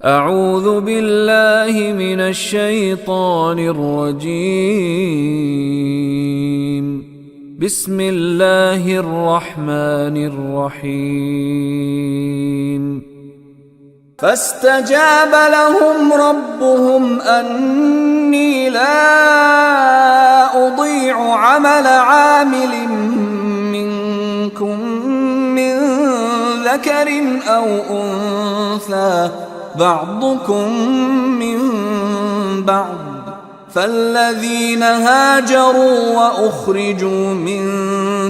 اعوذ باللہ من الشیطان الرجیم بسم اللہ الرحمن الرحیم فاستجاب لهم ربهم انی لا اضیع عمل عامل منکم من ذکر او انثى بعضكم من بعض فالذين هاجروا وأخرجوا من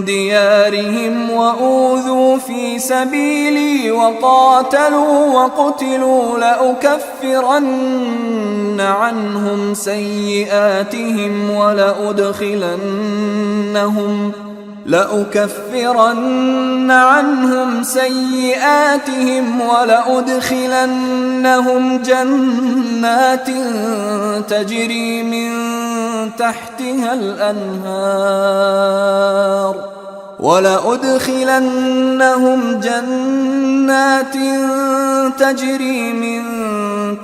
ديارهم وأوذوا في سبيلي وقاتلوا وقتلوا لأكفرن عنهم سيئاتهم ولأدخلنهم جنات تجري من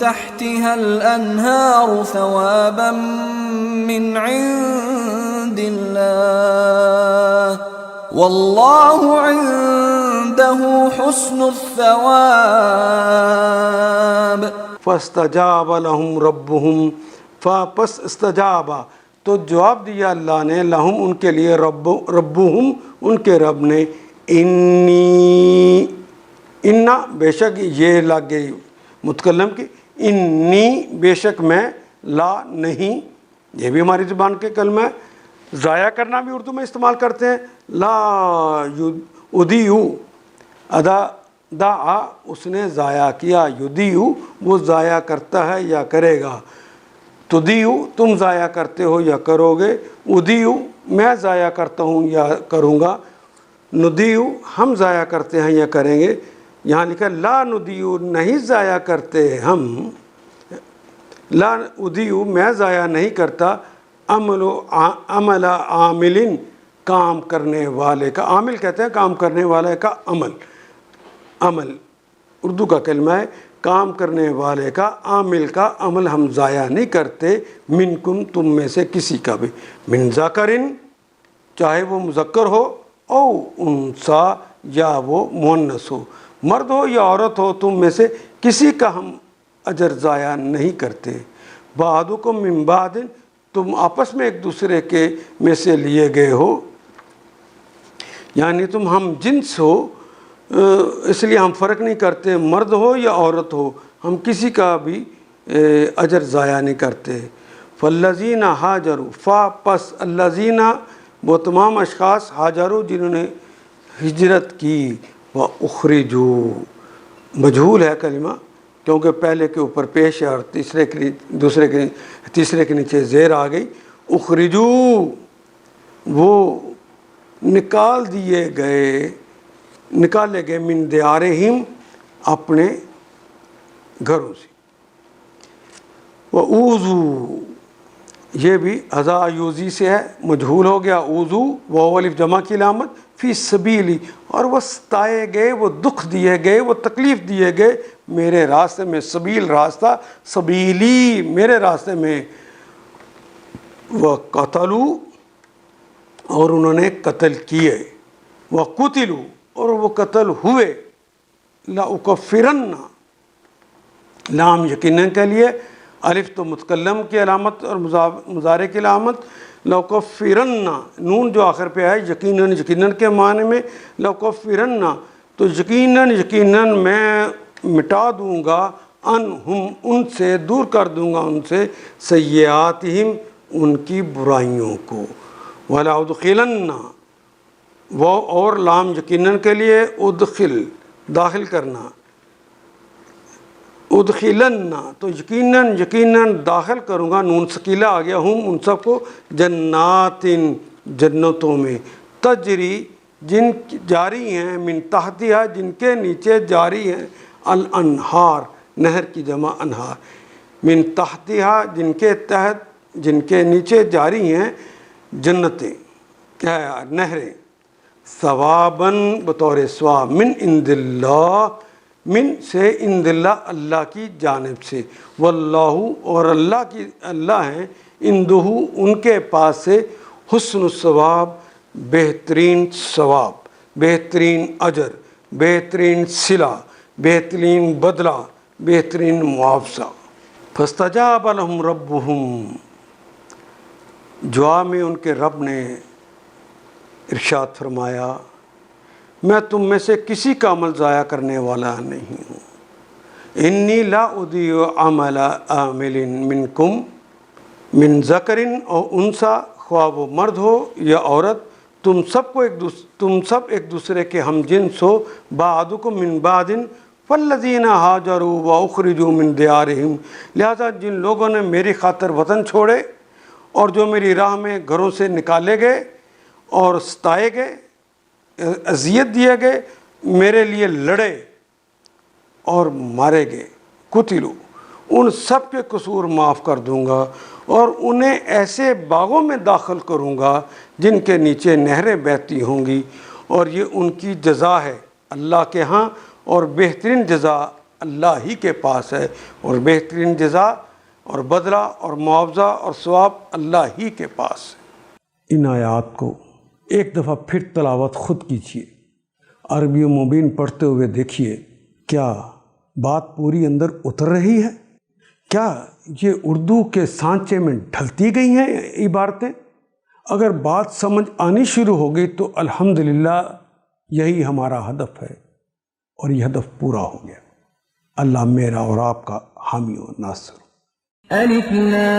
تحتها الأنهار ثوابا من عند الله والله عنده حسن الثواب فاستجاب لهم ربهم فپس استجابا تو جواب دیا اللہ نے لہم ان کے لیے ربهم ان کے رب نے انا بے شک یہ لگ گئی متکلم کی انی بے شک میں لا نہیں، یہ بھی ہماری زبان کے کلمہ ہے، ضائع کرنا بھی اردو میں استعمال کرتے ہیں، لا ادیو ادا دعا اس نے ضائع کیا، یدیو وہ ضائع کرتا ہے یا کرے گا، تدیو تم ضائع کرتے ہو یا کرو گے، ادیو میں ضائع کرتا ہوں یا کروں گا، ندیو ہم ضائع کرتے ہیں یا کریں گے، یہاں لکھا لا ندیو نہیں ضائع کرتے ہم، لا ادیو میں ضائع نہیں کرتا، عمل عامل کام کرنے والے کا، عامل کہتے ہیں کام کرنے والے کا عمل اردو کا کلمہ ہے، کام کرنے والے کا عامل کا عمل ہم ضائع نہیں کرتے، منکم تم میں سے کسی کا بھی، من ذکرن چاہے وہ مذکر ہو او انثی یا وہ مؤنث ہو، مرد ہو یا عورت ہو، تم میں سے کسی کا ہم اجر ضائع نہیں کرتے، بعضکم من بعض تم آپس میں ایک دوسرے کے میں سے لیے گئے ہو، یعنی تم ہم جنس ہو، اس لیے ہم فرق نہیں کرتے، مرد ہو یا عورت ہو، ہم کسی کا بھی اجر ضائع نہیں کرتے، فالذین ہاجروا پس الذین وہ تمام اشخاص ہاجروا جنہوں نے ہجرت کی، واخرجوا مجہول ہے کلمہ کیونکہ پہلے کے اوپر پیش ہے اور تیسرے کے نیچے زیر آ گئی، اخرجوا وہ نکالے گئے من دیارہم اپنے گھروں سے، وَأُوذُوا یہ بھی ہزا یوزی سے ہے، مجہول ہو گیا، اوذو وہ الف جمع کی علامت، فی سبیلی اور وہ ستائے گئے، وہ دکھ دیے گئے، وہ تکلیف دیے گئے میرے راستے میں، سبیل راستہ، سبیلی میرے راستے میں، وَقَتَلُوا اور انہوں نے قتل کیے، وَقُتِلُوا اور وہ قتل ہوئے، لَأُكَفِّرَنَّ لام یقیناً کے لیے، الف تو متکلم کی علامت اور مضارع کی علامت، لَأُكَفِّرَنَّ نون جو آخر پہ آئے یقیناً کے معنی میں، لَأُكَفِّرَنَّ تو یقیناً میں مٹا دوں گا، انہم ان سے دور کر دوں گا ان سے، سیئاتہم ان کی برائیوں کو، وَلَأُدْخِلَنَّ وہ اور لام یقیناً کے لیے، ادخل داخل کرنا، ادخلن تو یقیناً داخل کروں گا، نون ثقیلہ آ گیا، ہم ان سب کو، جنات جنتوں میں، تجری جن جاری ہیں، من تحتہا جن کے نیچے جاری ہیں، الانہار نہر کی جمع انہار، من تحتہا جن کے تحت جن کے نیچے جاری ہیں جنتیں، کیا ہے نہریں، ثواباً بطور ثواب، من عند اللہ من سے ان دلہ اللہ کی جانب سے، واللہ اور اللہ ہیں، اندہو ان کے پاس سے حسن الثواب بہترین ثواب، بہترین اجر، بہترین صلہ، بہترین بدلہ، بہترین معاوضہ۔ فاستجاب لهم ربهم، دعا میں ان کے رب نے ارشاد فرمایا میں تم میں سے کسی کا عمل ضائع کرنے والا نہیں ہوں، انی لا اضیع عمل عامل منکم من ذکر او انثی، خواہ وہ مرد ہو یا عورت، تم سب ایک دوسرے کے ہم جنس ہو، بعضکم من بعض فالذین ہاجروا واخرجوا من دیارہم، لہذا جن لوگوں نے میری خاطر وطن چھوڑے اور جو میری راہ میں گھروں سے نکالے گئے اور ستائے گئے، اذیت دیے گئے، میرے لیے لڑے اور مارے گئے، قتلوا، ان سب کے قصور معاف کر دوں گا اور انہیں ایسے باغوں میں داخل کروں گا جن کے نیچے نہریں بہتی ہوں گی، اور یہ ان کی جزا ہے اللہ کے ہاں، اور بہترین جزا اللہ ہی کے پاس ہے، اور بہترین جزا اور بدلہ اور معاوضہ اور ثواب اللہ ہی کے پاس ہے۔ ان آیات کو ایک دفعہ پھر تلاوت خود کیجیے، عربی مبین پڑھتے ہوئے دیکھیے کیا بات پوری اندر اتر رہی ہے، کیا یہ اردو کے سانچے میں ڈھلتی گئی ہیں عبارتیں؟ اگر بات سمجھ آنی شروع ہو گئی تو الحمدللہ یہی ہمارا ہدف ہے، اور یہ ہدف پورا ہو گیا۔ اللہ میرا اور آپ کا حامی و ناصر۔ الف لام